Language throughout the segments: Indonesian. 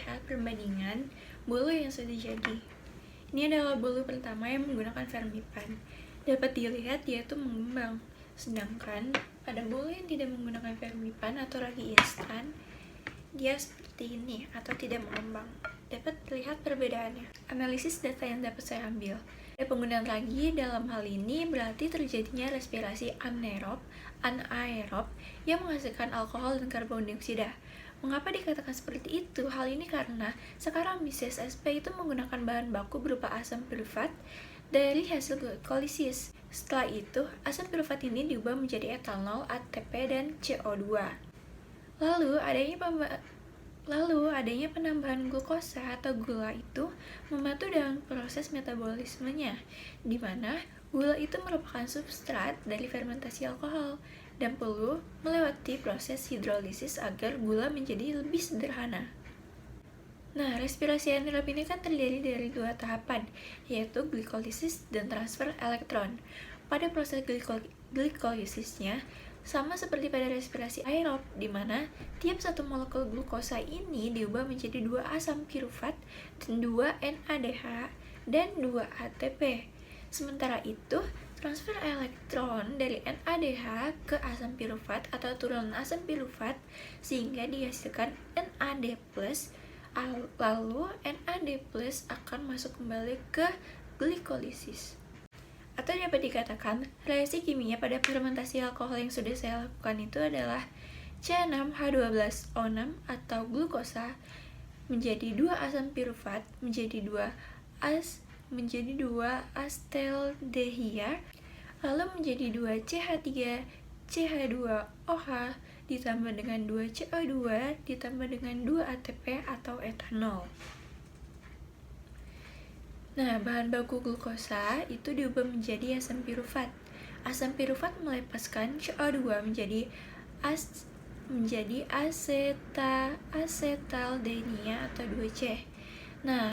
lihat perbandingan bulu yang sudah jadi. Ini adalah bulu pertama yang menggunakan vermipan. Dapat dilihat dia itu mengembang. Sedangkan pada bulu yang tidak menggunakan vermipan atau ragi instan, dia seperti ini atau tidak mengembang. Dapat dilihat perbedaannya. Analisis data yang dapat saya ambil. Ada penggunaan ragi dalam hal ini berarti terjadinya respirasi anaerob yang menghasilkan alkohol dan karbon dioksida. Mengapa dikatakan seperti itu? Hal ini karena sekarang SSP itu menggunakan bahan baku berupa asam pirufat dari hasil glikolisis. Setelah itu, asam pirufat ini diubah menjadi etanol, ATP, dan CO2. Lalu adanya penambahan glukosa atau gula itu membantu dalam proses metabolismenya, di mana gula itu merupakan substrat dari fermentasi alkohol dan perlu melewati proses hidrolisis agar gula menjadi lebih sederhana. Nah, respirasi anaerob ini kan terdiri dari dua tahapan, yaitu glikolisis dan transfer elektron. Pada proses glikolisisnya, sama seperti pada respirasi aerob, di mana tiap satu molekul glukosa ini diubah menjadi 2 asam pirufat dan 2 NADH dan 2 ATP. Sementara itu, transfer elektron dari NADH ke asam pirufat atau turunan asam pirufat sehingga dihasilkan NAD+, lalu NAD+ akan masuk kembali ke glikolisis. Atau dapat dikatakan, reaksi kimia pada fermentasi alkohol yang sudah saya lakukan itu adalah C6H12O6 atau glukosa menjadi 2 asam pirufat menjadi 2 asetaldehia, lalu menjadi 2 CH3CH2OH ditambah dengan 2 CO2 ditambah dengan 2 ATP atau etanol. Nah, bahan baku glukosa itu diubah menjadi asam pirufat. Asam pirufat melepaskan CO2 menjadi asetaldehida atau 2C. Nah,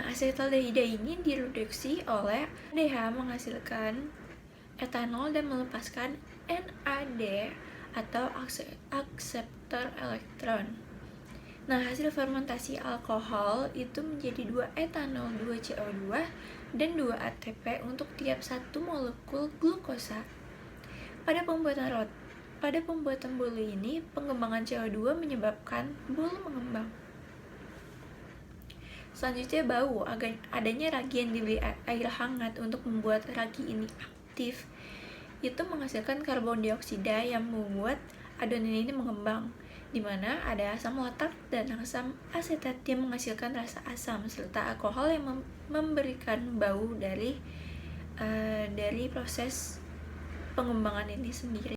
asetaldehida ini direduksi oleh NADH menghasilkan etanol dan melepaskan NAD atau akseptor elektron. Nah, hasil fermentasi alkohol itu menjadi 2 etanol, 2 CO2, dan 2 ATP untuk tiap satu molekul glukosa. Pada pembuatan bulu ini, pengembangan CO2 menyebabkan bulu mengembang. Selanjutnya bau. Adanya ragi yang diberi air hangat untuk membuat ragi ini aktif, itu menghasilkan karbon dioksida yang membuat adonan ini mengembang, di mana ada asam laktat dan asam asetat yang menghasilkan rasa asam serta alkohol yang memberikan bau dari proses pengembangan ini sendiri.